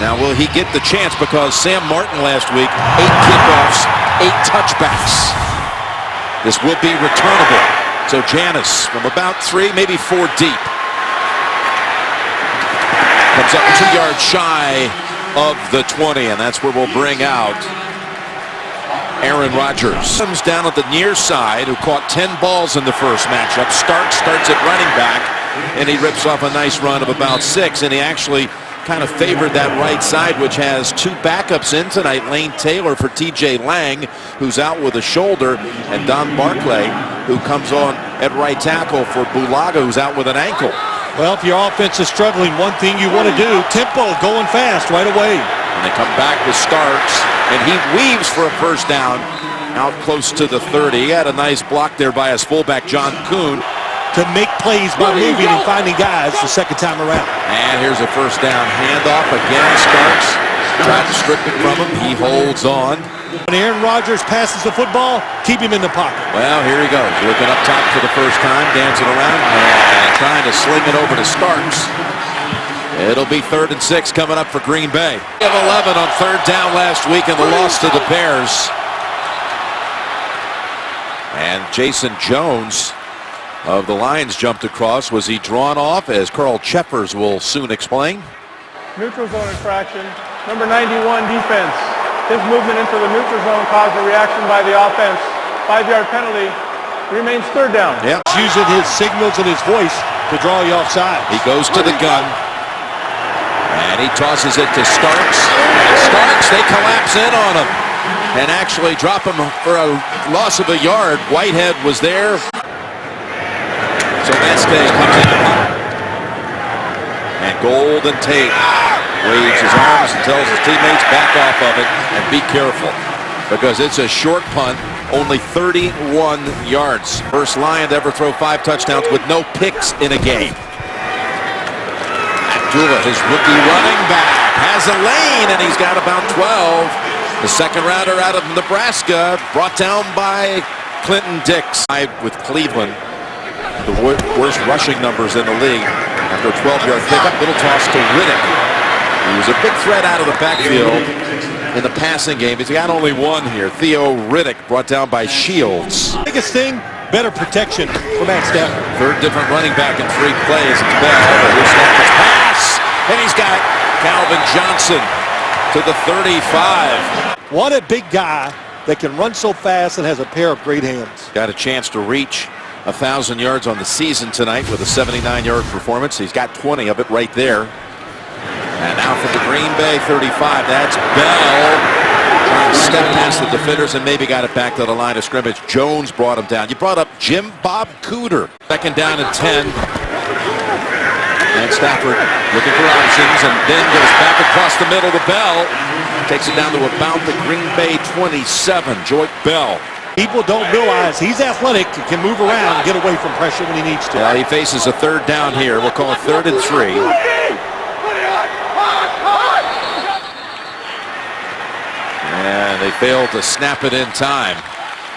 Now, will he get the chance? Because Sam Martin last week, 8 kickoffs, 8 touchbacks. This will be returnable. So Janis from about 3, maybe 4 deep. Comes up 2 yards shy of the 20, and that's where we'll bring out Aaron Rodgers. Comes down at the near side, who caught 10 balls in the first matchup. Starks starts at running back, and he rips off a nice run of about 6, and he actually kind of favored that right side, which has 2 backups in tonight. Lane Taylor for TJ Lang, who's out with a shoulder, and Don Barclay, who comes on at right tackle for Bulaga, who's out with an ankle. Well, if your offense is struggling, one thing you want to do, tempo, going fast right away. And they come back with Starks, and he weaves for a first down out close to the 30. He had a nice block there by his fullback, John Kuhn. To make plays by moving and finding guys the second time around. And here's a first down handoff again. Starks tried to strip it from him. He holds on. When Aaron Rodgers passes the football, keep him in the pocket. Well, here he goes. Looking up top for the first time, dancing around, and trying to sling it over to Starks. It'll be 3rd and 6 coming up for Green Bay. They have 11 on 3rd down last week in the loss to the Bears. And Jason Jones of the Lions jumped across. Was he drawn off, as Carl Cheffers will soon explain? Neutral zone infraction. Number 91 defense. His movement into the neutral zone caused a reaction by the offense. 5-yard penalty. Remains 3rd down. Yeah. He's using his signals and his voice to draw you offside. He goes to the gun. And he tosses it to Starks. And Starks, they collapse in on him and actually drop him for a loss of a yard. Whitehead was there. So Meste comes in to punt. And Golden Tate waves his arms and tells his teammates back off of it and be careful, because it's a short punt, only 31 yards. First Lion to ever throw 5 touchdowns with no picks in a game. Abdullah, his rookie running back, has a lane, and he's got about 12. The second rounder out of Nebraska, brought down by Clinton Dix. With Cleveland, the worst rushing numbers in the league. After a 12-yard pickup, little toss to Riddick. He was a big threat out of the backfield in the passing game. He's got only one here. Theo Riddick, brought down by Shields. Biggest thing, better protection for Matt Stafford. 3rd different running back in 3 plays. It's Bell, but here's Stafford's pass, and he's got Calvin Johnson to the 35. What a big guy that can run so fast and has a pair of great hands. Got a chance to reach 1,000 yards on the season tonight with a 79-yard performance. He's got 20 of it right there. And now for the Green Bay 35, that's Bell. Trying to step past the defenders and maybe got it back to the line of scrimmage. Jones brought him down. You brought up Jim Bob Cooter. 2nd down and 10. And Stafford looking for options and then goes back across the middle to Bell. Takes it down to about the Green Bay 27. Joyce Bell. People don't realize he's athletic, can move around and get away from pressure when he needs to. Well, he faces a 3rd down here. We'll call it 3rd and 3. And they failed to snap it in time.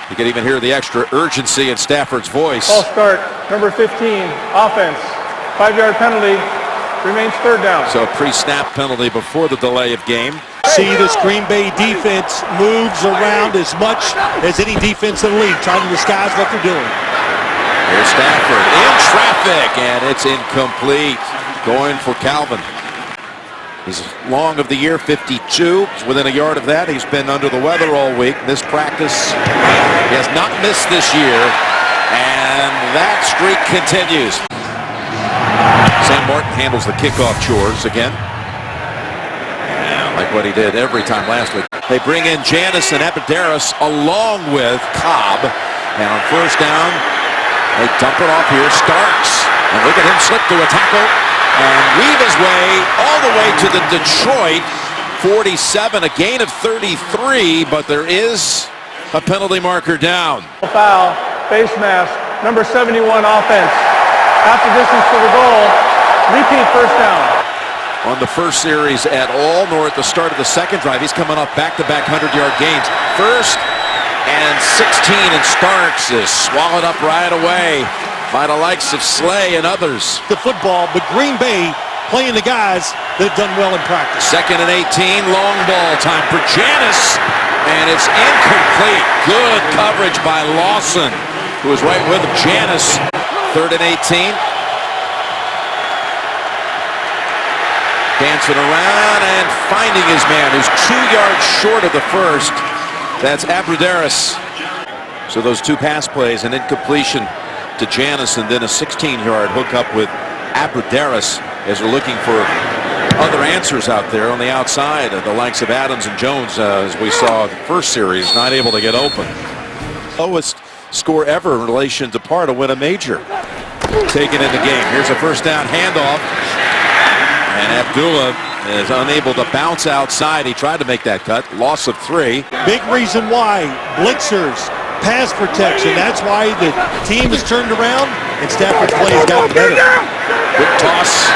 You can even hear the extra urgency in Stafford's voice. False start, number 15, offense. 5-yard penalty, remains 3rd down. So a pre-snap penalty before the delay of game. See, this Green Bay defense moves around as much as any defense in the league, trying to disguise what they're doing. Here's Stafford in traffic, and it's incomplete. Going for Calvin. He's long of the year, 52. He's within a yard of that. He's been under the weather all week. This practice, he has not missed this year, and that streak continues. St. Martin handles the kickoff chores again. Like what he did every time last week. They bring in Janis and Epidaris along with Cobb. And on 1st down, they dump it off here. Starks. And look at him slip to a tackle and weave his way all the way to the Detroit 47. A gain of 33, but there is a penalty marker down. Foul, face mask, number 71 offense. Half the distance to the goal. Repeat 1st down. On the first series at all, nor at the start of the second drive. He's coming off back-to-back 100-yard gains. 1st and 16, and Starks is swallowed up right away by the likes of Slay and others. The football, but Green Bay playing the guys they've done well in practice. 2nd and 18, long ball time for Janis, and it's incomplete. Good coverage by Lawson, who was right with him. Janis, 3rd and 18. Dancing around and finding his man, who's 2 yards short of the first. That's Abbrederis. So those 2 pass plays, an incompletion to Janis, and then a 16-yard hookup with Abbrederis, as we're looking for other answers out there on the outside. The likes of Adams and Jones, as we saw the first series, not able to get open. Lowest score ever in relation to par to win a major. Taken in the game. Here's a first down handoff. And Abdullah is unable to bounce outside. He tried to make that cut. Loss of 3. Big reason why. Blitzers, pass protection. That's why the team has turned around and Stafford's play has gotten better. Good toss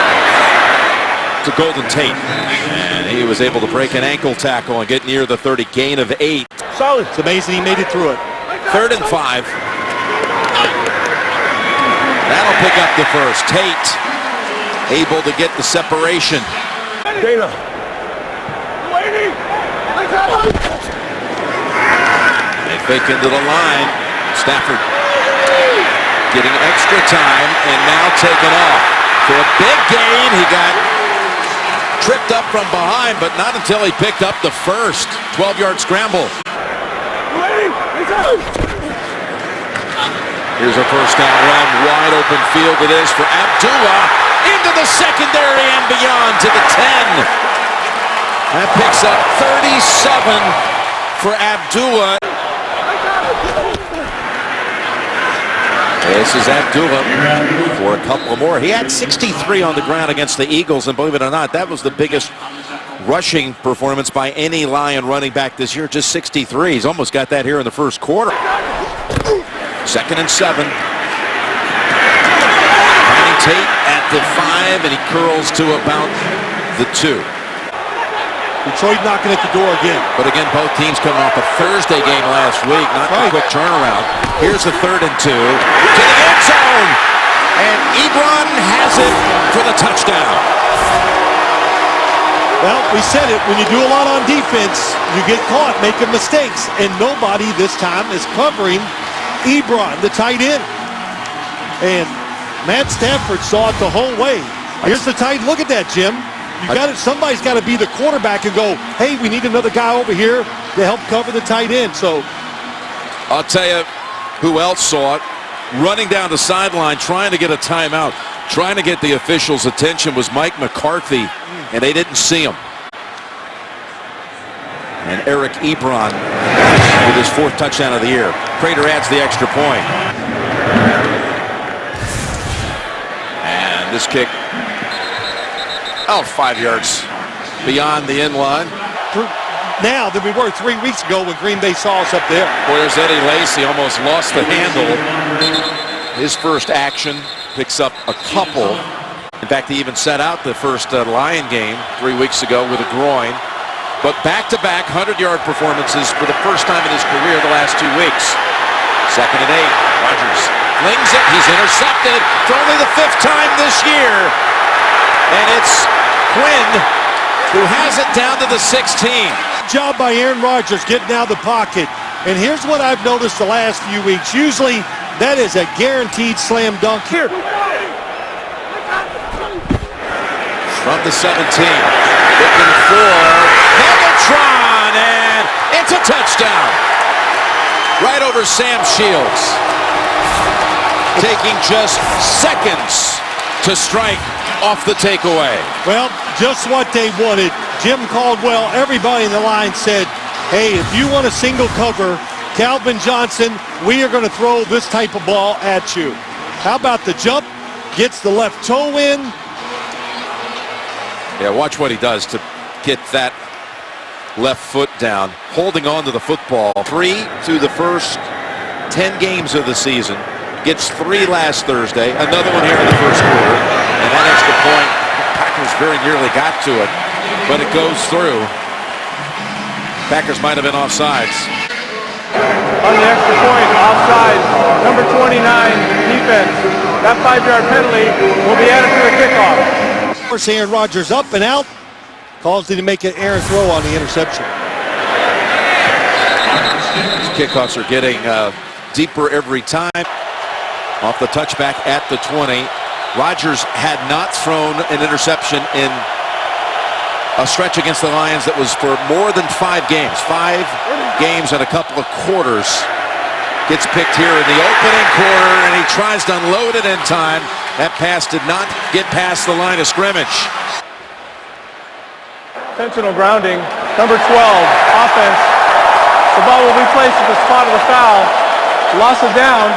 to Golden Tate. And he was able to break an ankle tackle and get near the 30. Gain of 8. Solid. It's amazing he made it through it. 3rd and 5. That'll pick up the first. Tate able to get the separation. Dana. They fake into the line. Stafford getting extra time and now taken off. For a big gain, he got tripped up from behind, but not until he picked up the first. 12-yard scramble. Here's a first down run. Wide open field it is for Abdullah. Into the secondary and beyond to the 10. That picks up 37 for Abdullah. This is Abdullah for a couple more. He had 63 on the ground against the Eagles, and believe it or not, that was the biggest rushing performance by any Lion running back this year, just 63. He's almost got that here in the first quarter. 2nd and 7. Finding Tate at the 5, and he curls to about the 2. Detroit knocking at the door again. But again, both teams coming off a Thursday game last week. Not a quick turnaround. Here's the 3rd and 2. To the end zone. And Ebron has it for the touchdown. Well, we said it. When you do a lot on defense, you get caught making mistakes. And nobody this time is covering Ebron, the tight end. And Matt Stafford saw it the whole way. Here's the tight. Look at that, Jim. You got it. Somebody's got to be the quarterback and go, hey, we need another guy over here to help cover the tight end. So I'll tell you who else saw it. Running down the sideline, trying to get a timeout, trying to get the officials' attention was Mike McCarthy, and they didn't see him. And Eric Ebron with his 4th touchdown of the year. Prater adds the extra point. And this kick, 5 yards beyond the end line. Now than we were 3 weeks ago when Green Bay saw us up there. Boy, there's Eddie Lacy, almost lost the handle. His first action picks up a couple. In fact, he even set out the first Lion game 3 weeks ago with a groin. But back-to-back 100-yard performances for the first time in his career the last 2 weeks. 2nd and 8. Rodgers flings it. He's intercepted for only the 5th time this year. And it's Quinn who has it down to the 16. Good job by Aaron Rodgers getting out of the pocket. And here's what I've noticed the last few weeks. Usually that is a guaranteed slam dunk here. From the 17. Looking for Megatron, and it's a touchdown. Right over Sam Shields. Taking just seconds to strike off the takeaway. Well, just what they wanted. Jim Caldwell, everybody in the line said, hey, if you want a single cover, Calvin Johnson, we are going to throw this type of ball at you. How about the jump? Gets the left toe in. Yeah, watch what he does to get that left foot down, holding on to the football. 3 through the first 10 games of the season. Gets 3 last Thursday, another one here in the first quarter. And that extra point, Packers very nearly got to it, but it goes through. Packers might have been offsides. On the extra point, offside, number 29, defense. That 5-yard penalty will be added to the kickoff. Force Aaron Rodgers up and out. Caused him to make an errant throw on the interception. Kickoffs are getting deeper every time. Off the touchback at the 20. Rodgers had not thrown an interception in a stretch against the Lions that was for more than 5 games. 5 games and a couple of quarters. Gets picked here in the opening quarter, and he tries to unload it in time. That pass did not get past the line of scrimmage. Intentional grounding. Number 12, offense. The ball will be placed at the spot of the foul. Loss of down.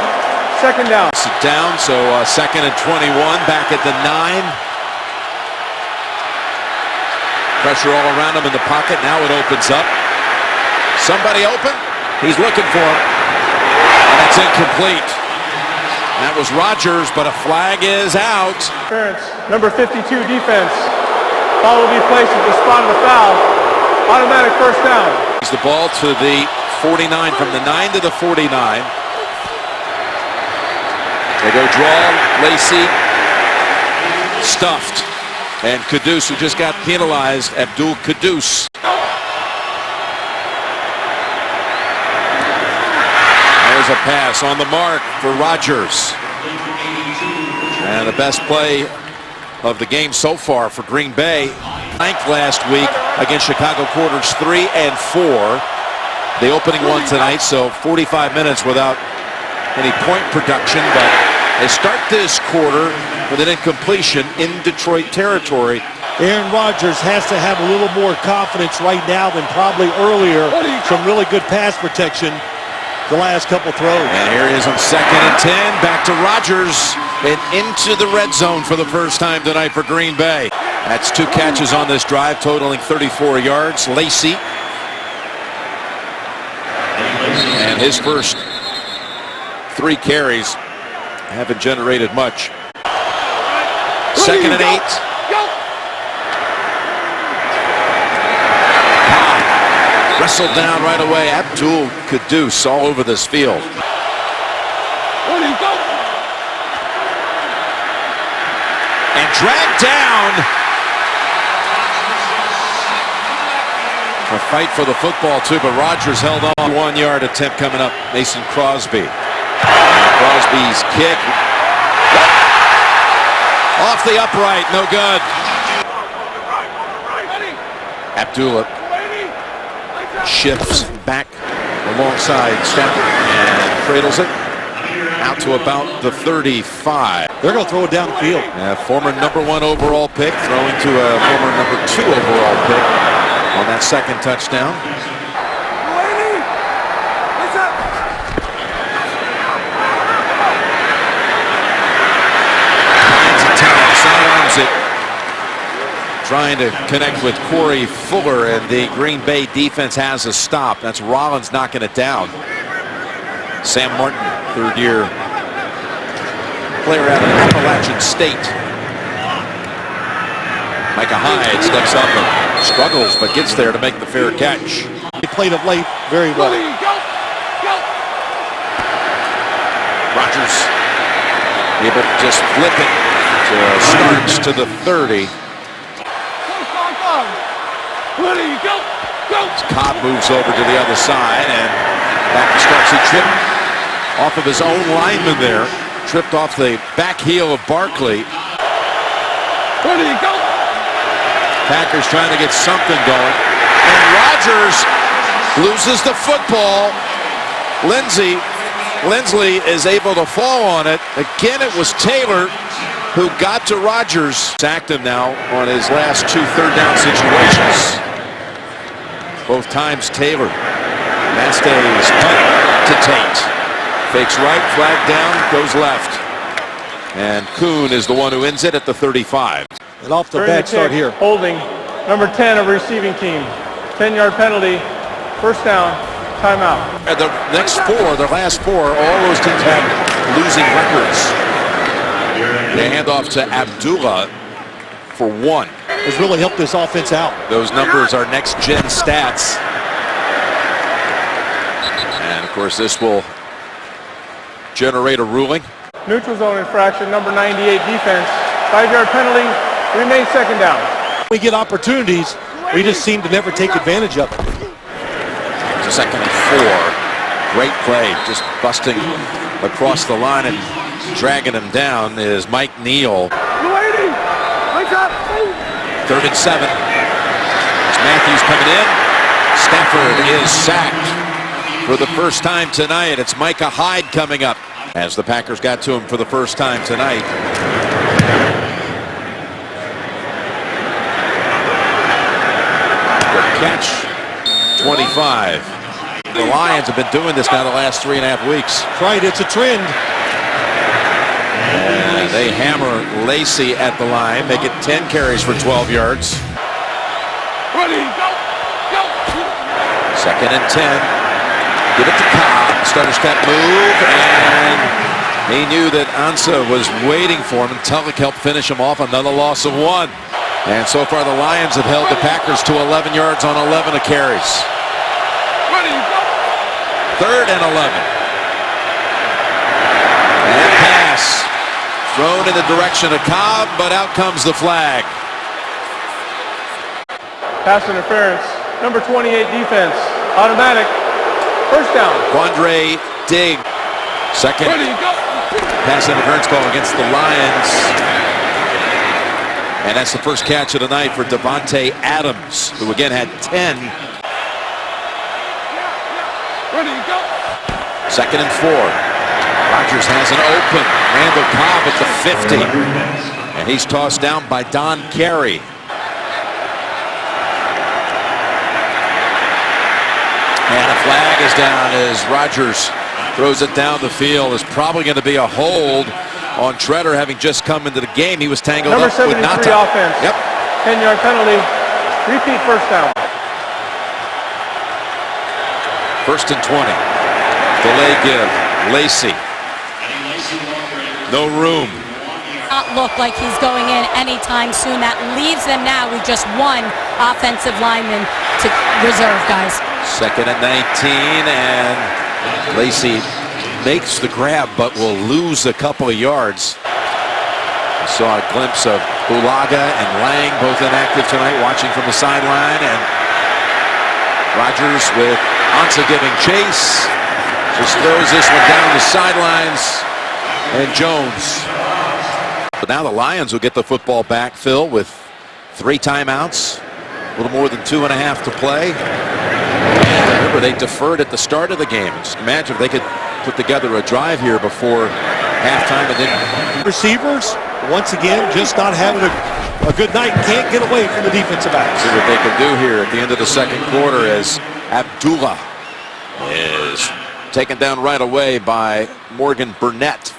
Second down. Sit down, so second and 21, back at the 9. Pressure all around him in the pocket. Now it opens up. Somebody open. He's looking for him. And it's incomplete. That was Rodgers, but a flag is out. Interference. Number 52, defense. Ball will be placed at the spot of the foul. Automatic first down. The ball to the 49, from the 9 to the 49. They go draw, Lacey, stuffed, and Kudus, who just got penalized, Abdul Kudus. There's a pass on the mark for Rodgers. And the best play of the game so far for Green Bay. Ranked last week against Chicago, quarters 3 and 4. The opening one tonight, so 45 minutes without any point production, but they start this quarter with an incompletion in Detroit territory. Aaron Rodgers has to have a little more confidence right now than probably earlier. Some really good pass protection the last couple throws. And here he is on second and 10. Back to Rodgers and into the red zone for the first time tonight for Green Bay. That's 2 catches on this drive, totaling 34 yards. Lacey. And his first 3 carries haven't generated much. Second and 8. Wrestled down right away. Abdul Kudus all over this field. And dragged down. A fight for the football too, but Rodgers held on. 1-yard attempt coming up. Mason Crosby. Crosby's kick. Off the upright, no good. Abdullah shifts back alongside Stafford and cradles it out to about the 35. They're going to throw it down the field. Former number 1 overall pick throwing to a former number 2 overall pick on that second touchdown. Sidearms it, trying to connect with Corey Fuller, and the Green Bay defense has a stop. That's Rollins knocking it down. Sam Martin, 3rd-year player out of Appalachian State. Micah Hyde steps up and struggles, but gets there to make the fair catch. He played it late very well. Rodgers able to just flip it to Starks to the 30. Cobb moves over to the other side, and back to Starks. He tripped off of his own lineman there. Tripped off the back heel of Barkley. Packers trying to get something going. And Rodgers loses the football. Lindsley is able to fall on it. Again, it was Taylor who got to Rodgers. Sacked him now on his last 2 third-down situations. Both times Taylor. That stays punt to Tate. Fakes right, flag down, goes left. And Kuhn is the one who ends it at the 35. And off the bad start here. Holding number 10 of receiving team. 10-yard penalty. First down. Timeout. And the next 4, the last 4, all those teams have losing records. They hand off to Abdullah for 1. Has really helped this offense out. Those numbers are next-gen stats. And, of course, this will generate a ruling. Neutral zone infraction, number 98 defense. 5-yard penalty, Remain second down. We get opportunities, we just seem to never take advantage of it. It's a 2nd and 4. Great play, just busting across the line and dragging him down is Mike Neal. 3rd and 7. As Matthews coming in. Stafford is sacked for the first time tonight. It's Micah Hyde coming up as the Packers got to him for the first time tonight. Good catch. 25. The Lions have been doing this now the last 3.5 weeks. That's right, it's a trend. And they hammer Lacey at the line, make it 10 carries for 12 yards. Ready, go, go. 2nd and 10. Give it to Cobb. Stutter step move, and he knew that Ansah was waiting for him, and Tulloch helped finish him off. Another loss of 1. And so far the Lions have held the Packers to 11 yards on 11 of carries. Ready, go. 3rd and 11. And pass. Thrown in the direction of Cobb, but out comes the flag. Pass interference. Number 28 defense. Automatic. First down. Quandre Digg. 2nd Ready, go. pass interference call against the Lions. And that's the first catch of the night for Devontae Adams, who again had 10. Ready, go. 2nd and 4. Rodgers has an open. Randall Cobb at the 50. And he's tossed down by Don Carey. And a flag is down as Rodgers throws it down the field. There's probably going to be a hold on Treader, having just come into the game. He was tangled Number up with 73 Nata. offense. Yep. 10-yard penalty. Repeat first down. 1st and 20. Delay give. Lacey. No room. Not look like he's going in anytime soon. That leaves them now with just 1 offensive lineman to reserve, guys. 2nd and 19, and Lacey makes the grab, but will lose a couple of yards. We saw a glimpse of Bulaga and Lang, both inactive tonight, watching from the sideline, and Rodgers with Ansah giving chase. Just throws this one down the sidelines, and Jones. But now the Lions will get the football back, Phil, with 3 timeouts, a little more than 2.5 to play. And remember, they deferred at the start of the game. Just imagine if they could put together a drive here before halftime, and then Receivers, once again, just not having a good night. Can't get away from the defensive backs. see what they can do here at the end of the 2nd quarter as Abdullah is taken down right away by Morgan Burnett.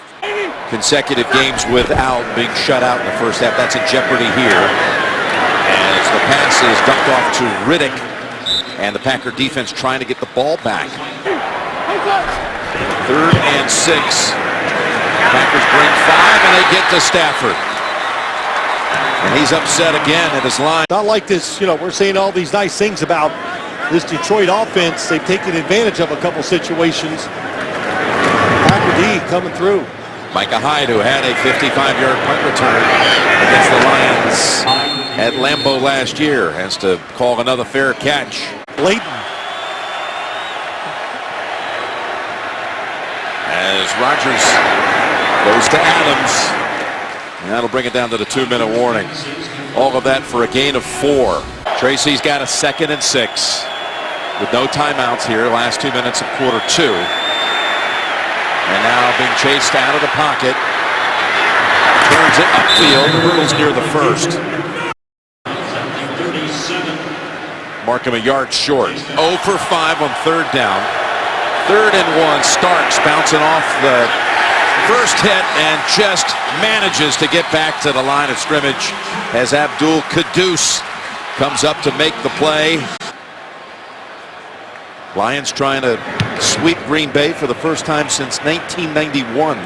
Consecutive games without being shut out in the first half. That's in jeopardy here. As the pass is dumped off to Riddick, and the Packer defense trying to get the ball back. 3rd and 6. Packers bring 5, and they get to Stafford. And he's upset again at his line. Not like this, we're saying all these nice things about this Detroit offense. They've taken advantage of a couple situations. Packer D coming through. Micah Hyde, who had a 55-yard punt return against the Lions at Lambeau last year, has to call another fair catch. Leighton. As Rodgers goes to Adams, and that'll bring it down to the 2-minute warning. All of that for a gain of 4. Tracy's got a 2nd and 6 with no timeouts here. Last 2 minutes of quarter 2. And now being chased out of the pocket. Turns it upfield. Hurdles near the 1st. Mark him a yard short. 0 for 5 on 3rd down. 3rd and 1. Starks bouncing off the first hit and just manages to get back to the line of scrimmage as Abdul Quddus comes up to make the play. Lions trying to sweep Green Bay for the first time since 1991.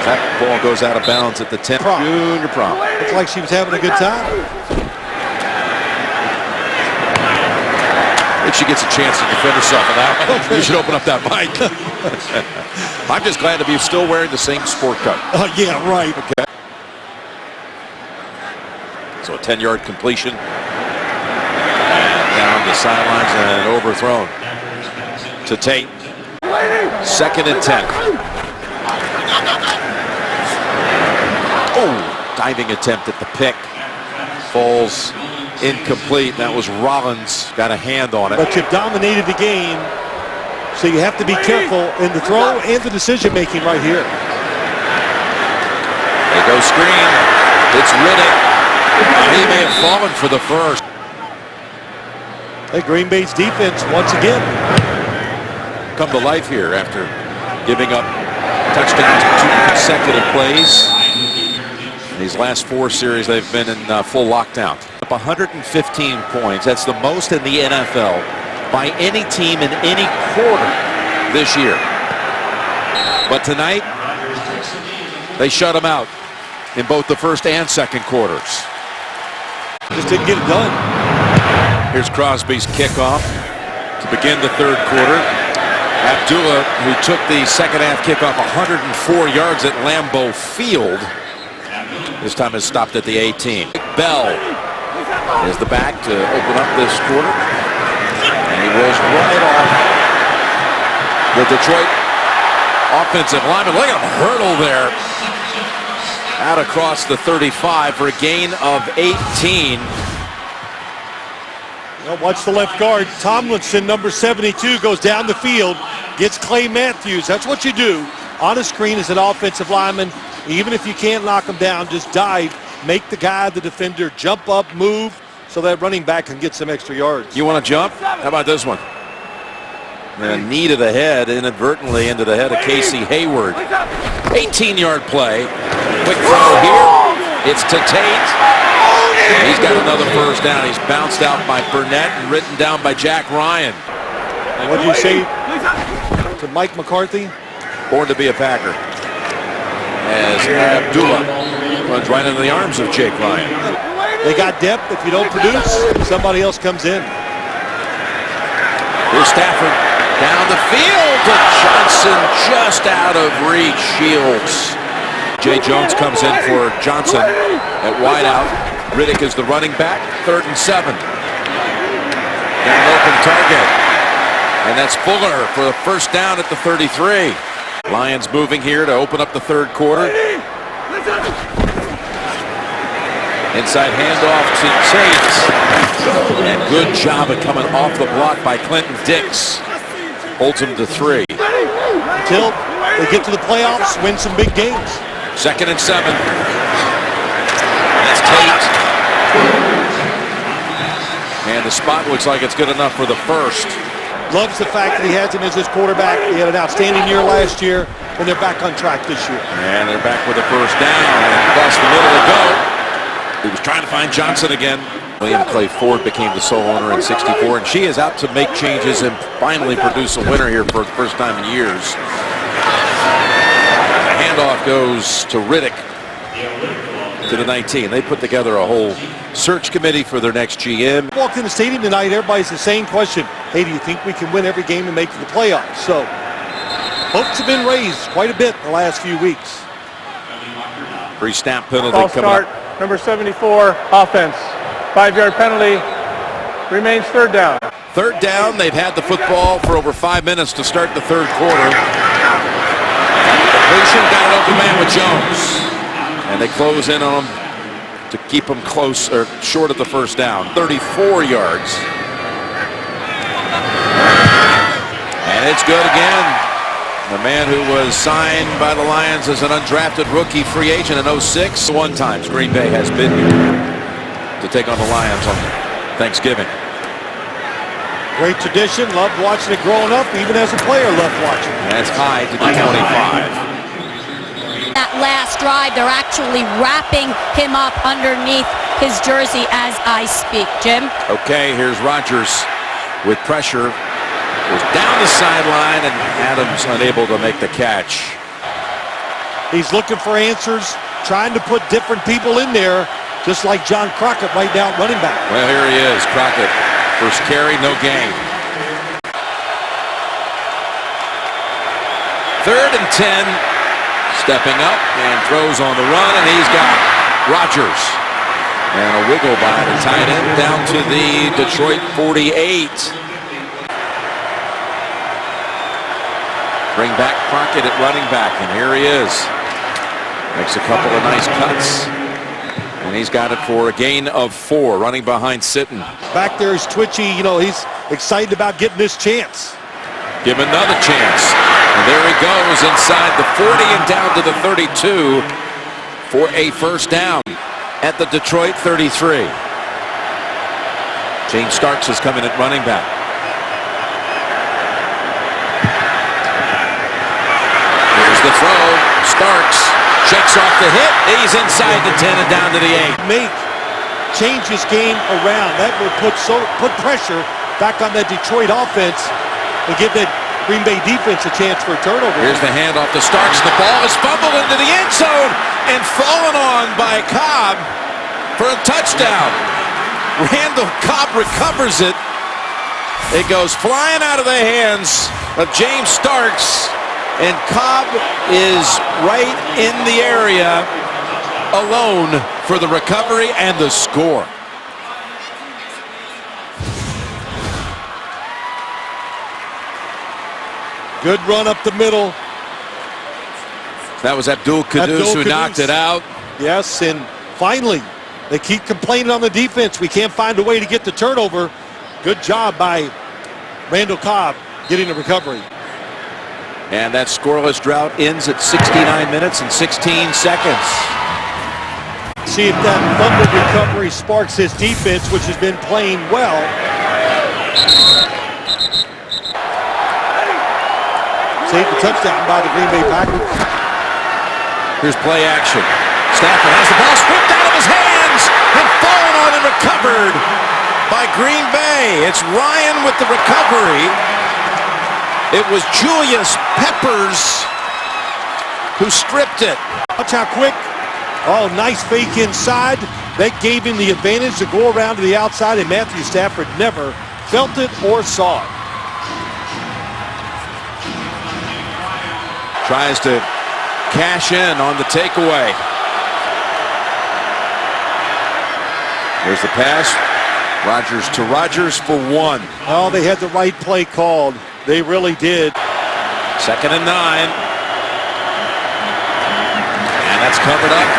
That ball goes out of bounds at the 10. Junior Prom. Looks like she was having a good time. I think she gets a chance to defend herself in that one. You should open up that mic. I'm just glad to be still wearing the same sport coat. Yeah, right. Okay. So a 10-yard completion. And down the sidelines and overthrown to Tate. 2nd and 10. Oh, diving attempt at the pick. Falls incomplete. That was Rollins. Got a hand on it. But you've dominated the game, so you have to be careful in the throw and the decision-making right here. They go screen. It's Riddick. He may have fallen for the first. Hey, Green Bay's defense once again Come to life here after giving up touchdowns in 2 consecutive plays. In these last 4 series, they've been in full lockdown. Up 115 points. That's the most in the NFL by any team in any quarter this year. But tonight, they shut them out in both the first and second quarters. just didn't get it done. Here's Crosby's kickoff to begin the 3rd quarter. Abdullah, who took the second half kickoff 104 yards at Lambeau Field, this time has stopped at the 18. Bell is the back to open up this quarter. And he rolls right off the Detroit offensive lineman. Look at him hurdle there. Out across the 35 for a gain of 18. Well, watch the left guard. Tomlinson, number 72, goes down the field, gets Clay Matthews. That's what you do on a screen as an offensive lineman. Even if you can't knock him down, just dive, make the guy, the defender, jump up, move, so that running back can get some extra yards. You want to jump? How about this one? The knee to the head, inadvertently into the head of Casey Hayward. 18-yard play. Quick throw here. It's to Tate. He's got another first down. He's bounced out by Burnett and written down by Jack Ryan. What do you say to Mike McCarthy? Born to be a Packer. As Abdullah runs right into the arms of Jake Ryan. They got depth. If you don't produce, somebody else comes in. Here's Stafford down the field to Johnson, just out of reach. Shields. Jay Jones comes in for Johnson at wideout. Riddick is the running back. 3rd and 7. Got an open target. And that's Fuller for the first down at the 33. Lions moving here to open up the 3rd quarter. Inside handoff to Tate. And good job at coming off the block by Clinton Dix. Holds him to 3. Until they get to the playoffs, win some big games. 2nd and 7. That's Tate. And the spot looks like it's good enough for the first. Loves the fact that he has him as his quarterback. He had an outstanding year last year, and they're back on track this year. And they're back with a first down. And across the middle they go. He was trying to find Johnson again. William Clay Ford became the sole owner in '64, and she is out to make changes and finally produce a winner here for the first time in years. The handoff goes to Riddick to the 19. They put together a whole search committee for their next GM. Walked in the stadium tonight, everybody's the same question. Hey, do you think we can win every game and make it to the playoffs? So, hopes have been raised quite a bit in the last few weeks. Free snap penalty False coming start, up. number 74, offense. 5-yard penalty, remains 3rd down. 3rd down, they've had the football for over 5 minutes to start the 3rd quarter. Completion, got an open man with Jones. And they close in on him to keep him close, or short of the first down. 34 yards. And it's good again. The man who was signed by the Lions as an undrafted rookie free agent in '06. 1 times Green Bay has been here to take on the Lions on Thanksgiving. Great tradition. Loved watching it growing up. Even as a player, loved watching it. And it's high to the 25. That last drive, they're actually wrapping him up underneath his jersey as I speak. Jim? Okay, here's Rodgers with pressure. Goes down the sideline, and Adams unable to make the catch. He's looking for answers, trying to put different people in there, just like John Crockett right now at running back. Well, here he is, Crockett. First carry, no gain. 3rd and 10. Stepping up and throws on the run, and he's got Rodgers. And a wiggle by the tight end down to the Detroit 48. Bring back Crockett at running back, and here he is. Makes a couple of nice cuts. And he's got it for a gain of 4, running behind Sitton. Back there is twitchy. You know, he's excited about getting this chance. Give him another chance. And there he goes inside the 40 and down to the 32 for a first down at the Detroit 33. James Starks is coming at running back. Here's the throw. Starks shakes off the hit. He's inside the 10 and down to the 8. Change his game around. That will put pressure back on that Detroit offense and give that Green Bay defense a chance for a turnover. Here's the handoff to Starks. The ball is fumbled into the end zone and fallen on by Cobb for a touchdown. Randall Cobb recovers it. It goes flying out of the hands of James Starks, and Cobb is right in the area alone for the recovery and the score. Good run up the middle. That was Abdul Kudus who knocked it out. Yes, and finally, they keep complaining on the defense. We can't find a way to get the turnover. Good job by Randall Cobb getting the recovery. And that scoreless drought ends at 69 minutes and 16 seconds. See if that fumble recovery sparks his defense, which has been playing well. Saved the touchdown by the Green Bay Packers. Here's play action. Stafford has the ball stripped out of his hands and fallen on and recovered by Green Bay. It's Ryan with the recovery. It was Julius Peppers who stripped it. Watch how quick. Oh, nice fake inside. That gave him the advantage to go around to the outside, and Matthew Stafford never felt it or saw it. Tries to cash in on the takeaway. There's the pass. Rodgers to Rodgers for 1. Oh, they had the right play called. They really did. 2nd and 9. And that's covered up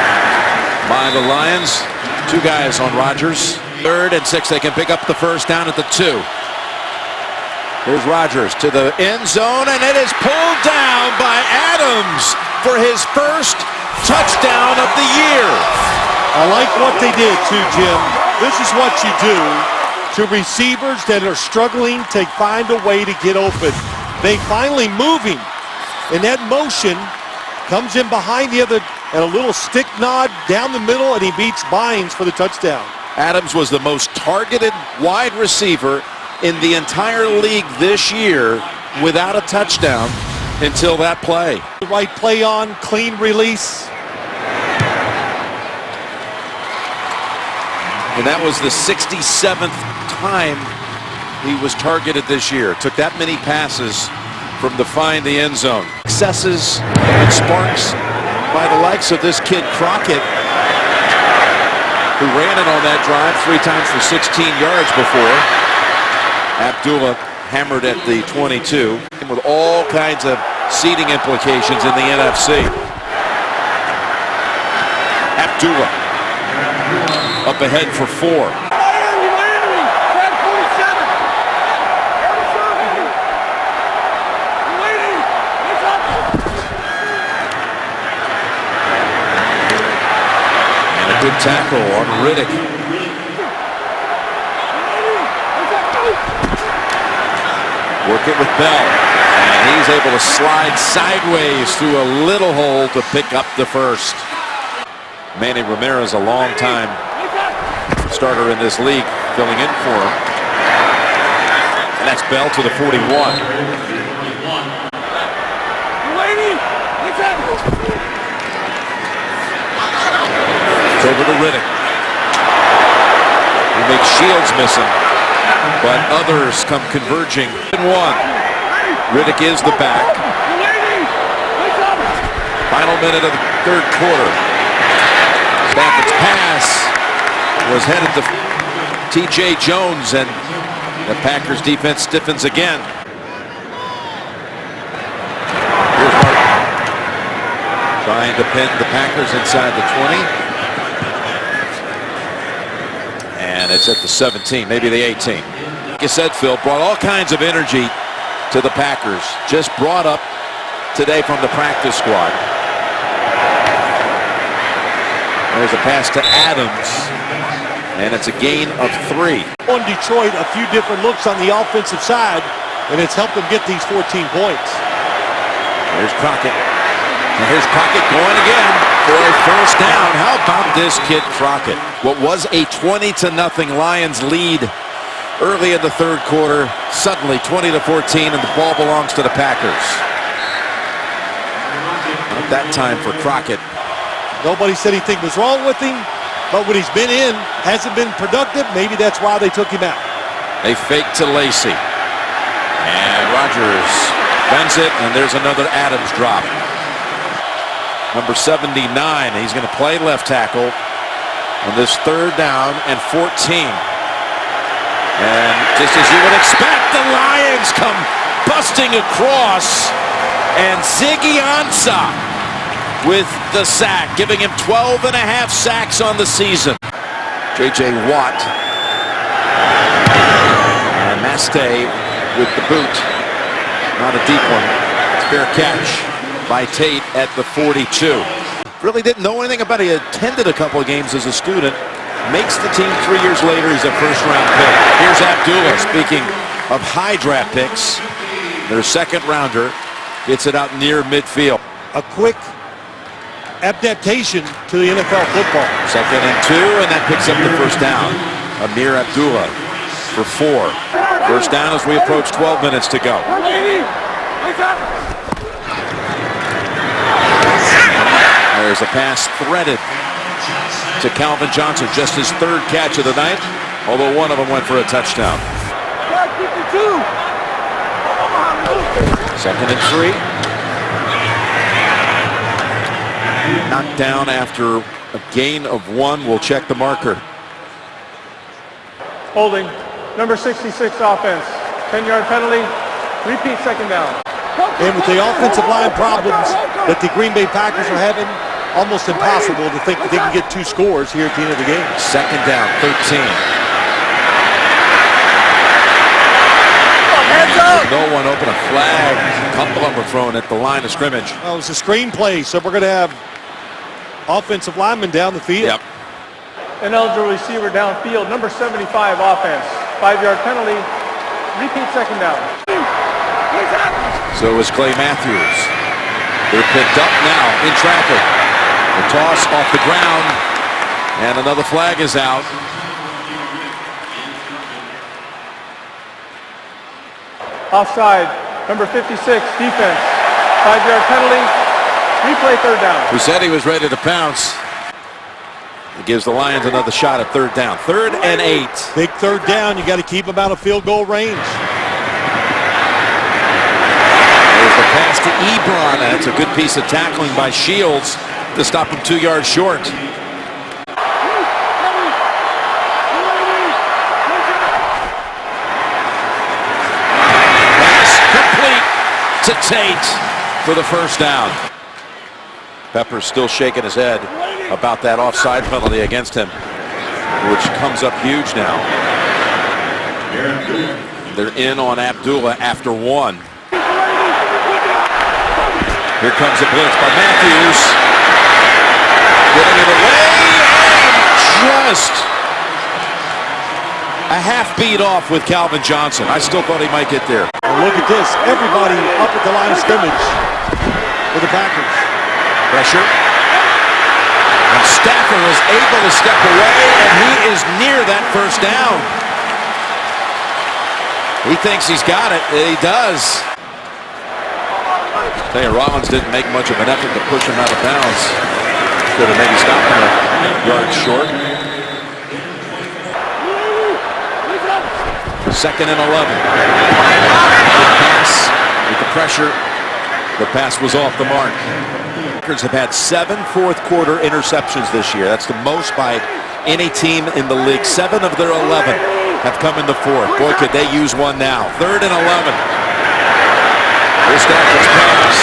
by the Lions. 2 guys on Rodgers. 3rd and 6. They can pick up the first down at the 2. Here's Rodgers to the end zone, and it is pulled down by Adams for his first touchdown of the year. I like what they did too, Jim. This is what you do to receivers that are struggling to find a way to get open. They finally move him, and that motion comes in behind the other, and a little stick nod down the middle, and he beats Bynes for the touchdown. Adams was the most targeted wide receiver in the entire league this year without a touchdown until that play. The right play on, clean release. And that was the 67th time he was targeted this year. Took that many passes from behind the end zone. Successes and sparks by the likes of this kid Crockett, who ran it on that drive 3 times for 16 yards before. Abdullah hammered at the 22 with all kinds of seeding implications in the NFC. Abdullah up ahead for 4. And a good tackle on Riddick. Work it with Bell, and he's able to slide sideways through a little hole to pick up the first. Manny Ramirez, a long-time starter in this league, filling in for him. And that's Bell to the 41. It's over to Riddick. He makes Shields missing, but others come converging. 1. Riddick is the back. Final minute of the 3rd quarter. Stafford's pass was headed to T.J. Jones, and the Packers defense stiffens again. Here's Martin trying to pin the Packers inside the 20. And it's at the 17, maybe the 18. Like you said, Phil, brought all kinds of energy to the Packers. Just brought up today from the practice squad. There's a pass to Adams, and it's a gain of 3. On Detroit, a few different looks on the offensive side, and it's helped them get these 14 points. There's Crockett. And here's Crockett going again for a first down. How about this kid Crockett? What was a 20-0 Lions lead early in the third quarter, suddenly 20-14, and the ball belongs to the Packers. Not that time for Crockett. Nobody said anything was wrong with him, but when he's been in, hasn't been productive. Maybe that's why they took him out. They fake to Lacey. And Rodgers bends it, and there's another Adams drop. Number 79, he's going to play left tackle on this third down and 14. And just as you would expect, the Lions come busting across, and Ziggy Ansah with the sack, giving him 12.5 sacks on the season. J.J. Watt and Mastay with the boot. Not a deep one. It's a fair catch by Tate at the 42. Really didn't know anything about it. He attended a couple of games as a student. Makes the team 3 years later. He's a first-round pick. Here's Abdullah. Speaking of high draft picks, their second rounder gets it out near midfield. A quick adaptation to the NFL football. 2nd and 2, and that picks up the first down. Amir Abdullah for 4. First down as we approach 12 minutes to go. There's a pass threaded to Calvin Johnson, just his 3rd catch of the night, although one of them went for a touchdown. 2nd and 3. Knocked down after a gain of 1. We'll check the marker. Holding. Number 66 offense. 10-yard penalty. Repeat second down. And with the offensive line problems that the Green Bay Packers are having, almost impossible to think that they can get 2 scores here at the end of the game. 2nd down, 13. No one open, a flag. A couple of them were thrown at the line of scrimmage. Well, it was a screenplay, so we're going to have offensive linemen down the field. Yep. Ineligible receiver downfield. Number 75 offense. 5-yard penalty. Repeat second down. So is Clay Matthews. They're picked up now in traffic. The toss off the ground, and another flag is out. Offside. Number 56 defense. 5-yard penalty. Replay third down. Who said he was ready to pounce. It gives the Lions another shot at third down. 3rd and 8. Big third down. You got to keep them out of field goal range. There's the pass to Ebron. That's a good piece of tackling by Shields to stop him 2 yards short. Pass complete to Tate for the first down. Pepper's still shaking his head about that offside penalty against him, which comes up huge now. They're in on Abdullah after 1. Here comes a blitz by Matthews. Getting it away, and just a half beat off with Calvin Johnson. I still thought he might get there. And look at this. Everybody up at the line of scrimmage for the Packers. Pressure. And Stafford is able to step away, and he is near that first down. He thinks he's got it, and he does. I'll tell you, Rollins didn't make much of an effort to push him out of bounds. Could have maybe stopped him a yard short. 2nd and 11. Good pass with the pressure. The pass was off the mark. Packers have had 7 fourth-quarter interceptions this year. That's the most by any team in the league. 7 of their 11 have come in the fourth. Boy, could they use one now. 3rd and 11. This pass.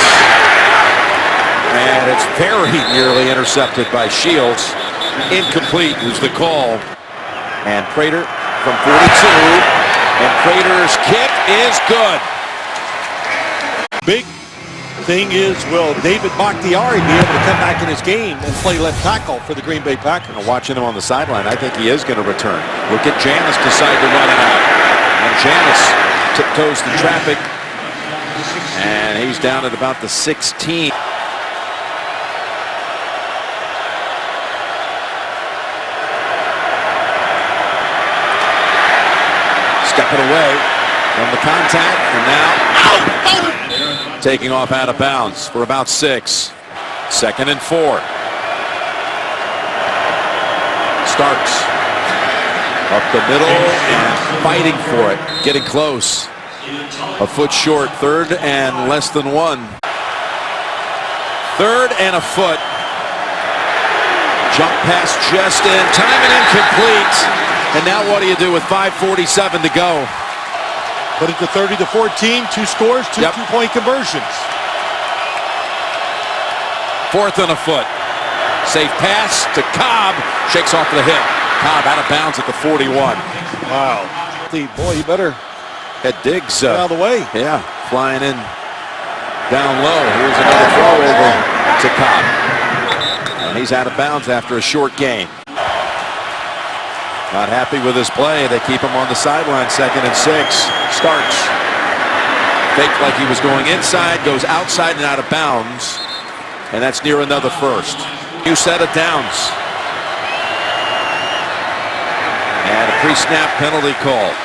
And it's very nearly intercepted by Shields. Incomplete was the call. And Prater from 42. And Prater's kick is good. Big thing is, will David Bakhtiari be able to come back in his game and play left tackle for the Green Bay Packers? Watching him on the sideline, I think he is going to return. Look at Janis decide to run it out. And Janis tiptoes the traffic. And he's down at about the 16. Stepping away from the contact, and now out! Taking off out of bounds for about 6. 2nd and 4. Starks up the middle and fighting for it, getting close. A foot short. 3rd and less than 1. 3rd and a foot. Jump pass just in time and incomplete. And now what do you do with 5:47 to go? Put it to 30-14, 2 scores, 2 two-point conversions. 4th and a foot. Safe pass to Cobb. Shakes off the hip. Cobb out of bounds at the 41. Wow. Boy, you better Had Diggs get out of the way. Yeah, flying in down low. Here's another throw over to Cobb. And he's out of bounds after a short gain. Not happy with his play. They keep him on the sideline. 2nd and 6. Starks. Faked like he was going inside, goes outside and out of bounds. And that's near another first. New set of downs. And a pre-snap penalty call.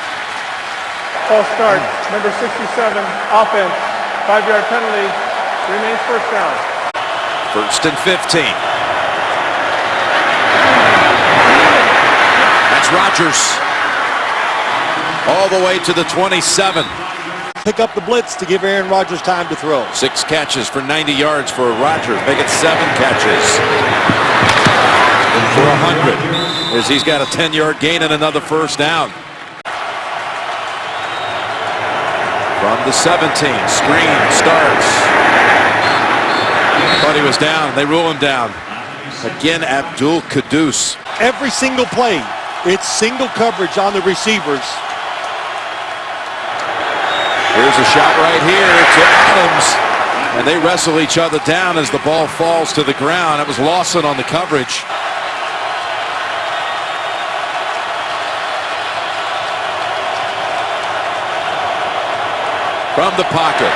False start, number 67, offense. 5-yard penalty, remains first down. 1st and 15. That's Rodgers. All the way to the 27. Pick up the blitz to give Aaron Rodgers time to throw. 6 catches for 90 yards for Rodgers. Make it 7 catches for 100. As he's got a 10-yard gain and another first down. From the 17, screen starts. Thought he was down. They rule him down. Again, Abdul Kudus. Every single play, it's single coverage on the receivers. Here's a shot right here to Adams. And they wrestle each other down as the ball falls to the ground. It was Lawson on the coverage. From the pocket.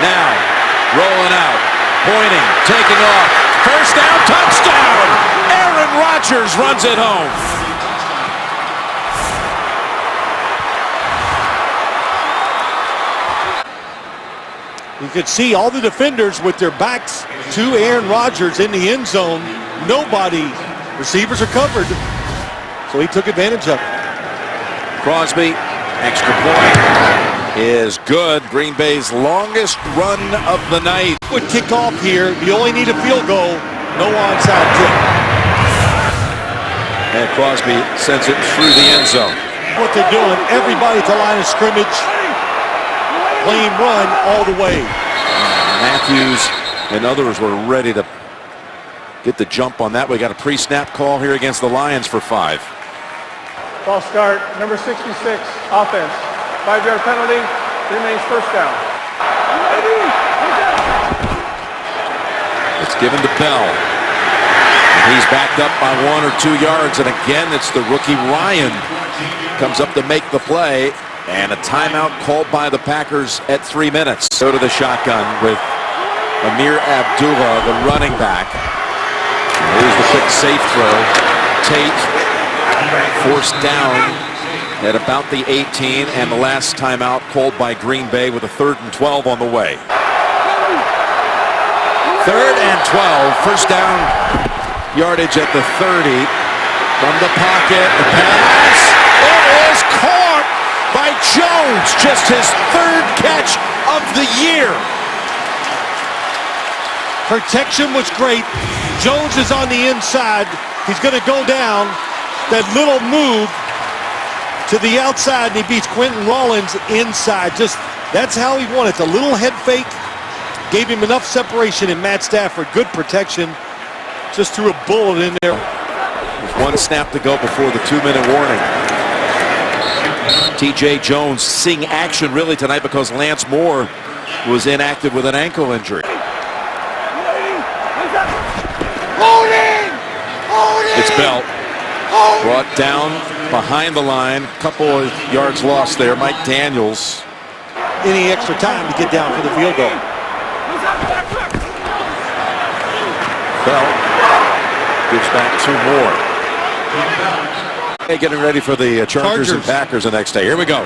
Now, rolling out, pointing, taking off. First down, touchdown! Aaron Rodgers runs it home. You could see all the defenders with their backs to Aaron Rodgers in the end zone. Nobody, receivers are covered. So he took advantage of it. Crosby, extra point. Is good. Green Bay's longest run of the night. Would kick off here. You only need a field goal. No onside kick. And Crosby sends it through the end zone. What they're doing, everybody at the line of scrimmage. Clean run all the way. Matthews and others were ready to get the jump on that. We got a pre-snap call here against the Lions for 5. False start, number 66, offense. 5-yard penalty, remains first down. It's given to Bell. He's backed up by 1 or 2 yards, and again it's the rookie Ryan comes up to make the play, and a timeout called by the Packers at 3 minutes. Go to the shotgun with Amir Abdullah, the running back. Here's the quick safe throw. Tate forced down at about the 18, and the last timeout called by Green Bay with a 3rd and 12 on the way. 3rd and 12, first down yardage at the 30. From the pocket, the pass. It is caught by Jones, just his 3rd catch of the year. Protection was great. Jones is on the inside. He's going to go down. That little move to the outside, and he beats Quentin Rollins inside. Just, that's how he won it. The little head fake gave him enough separation, and Matt Stafford, good protection, just threw a bullet in there. There's one snap to go before the 2-minute warning. T.J. Jones seeing action really tonight because Lance Moore was inactive with an ankle injury. It's Belt. Brought down behind the line. Couple of yards lost there. Mike Daniels. Any extra time to get down for the field goal. Belt gives back 2 more. Hey, getting ready for the Chargers and Packers the next day. Here we go.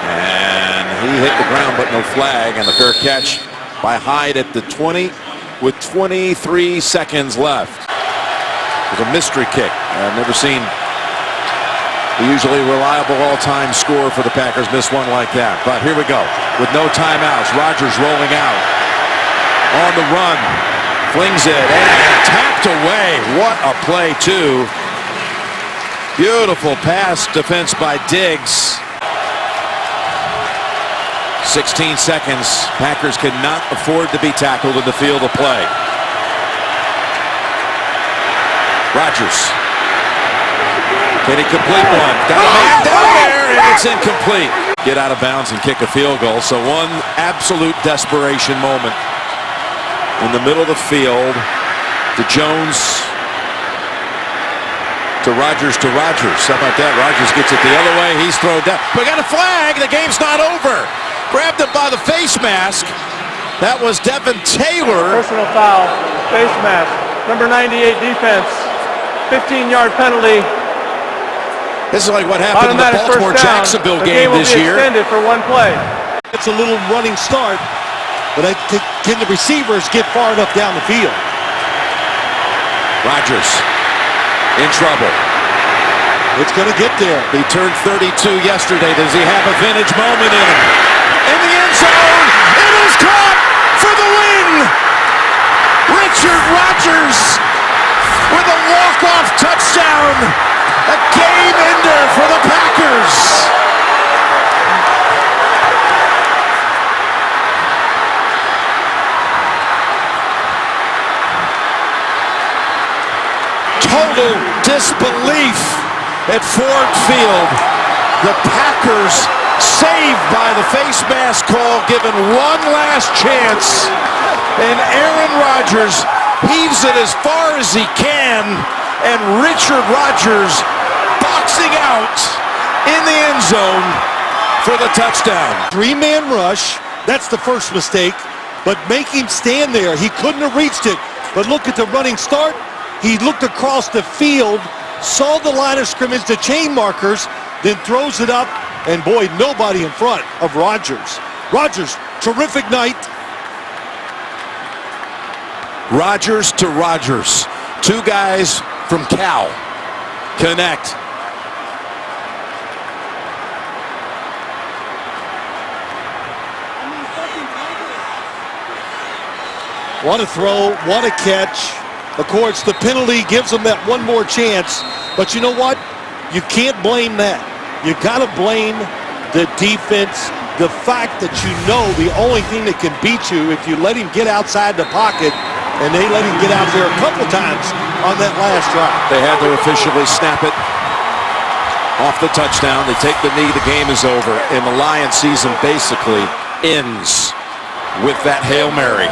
And he hit the ground, but no flag. And the fair catch by Hyde at the 20 with 23 seconds left. It was a mystery kick. I've never seen the usually reliable all-time score for the Packers miss one like that. But here we go. With no timeouts, Rodgers rolling out. On the run. Flings it and tapped away. What a play, too. Beautiful pass defense by Diggs. 16 seconds. Packers cannot afford to be tackled in the field of play. Rodgers. Can he complete one? Got a man down there, and it's incomplete. Get out of bounds and kick a field goal. So one absolute desperation moment. In the middle of the field to Jones. To Rodgers. How about that? Rodgers gets it the other way. He's thrown down. We got a flag. The game's not over. Grabbed him by the face mask. That was Devin Taylor. Personal foul, face mask. Number 98 defense. 15-yard penalty. This is like what happened in the Baltimore-Jacksonville game this year. The game will be extended for one play. It's a little running start, but can the receivers get far enough down the field? Rodgers in trouble. It's going to get there. He turned 32 yesterday. Does he have a vintage moment in him? In the end zone, it is caught for the win. Richard Rodgers with a walk-off touchdown. A game ender for the Packers. Total disbelief at Ford Field. The Packers saved by the face mask call, given one last chance, and Aaron Rodgers heaves it as far as he can, and Richard Rodgers boxing out in the end zone for the touchdown. Three-man rush, that's the first mistake, but make him stand there. He couldn't have reached it, but look at the running start. He looked across the field, saw the line of scrimmage, the chain markers, then throws it up, and boy, nobody in front of Rodgers. Rodgers, terrific night. Rodgers to Rodgers. Two guys from Cal connect. What a throw, what a catch. Of course, the penalty gives them that one more chance, but you know what? You can't blame that. You got to blame the defense, the fact that you know the only thing that can beat you if you let him get outside the pocket, and they let him get out there a couple times on that last drive. They had to officially snap it off the touchdown. They take the knee, the game is over, and the Lions season basically ends with that Hail Mary.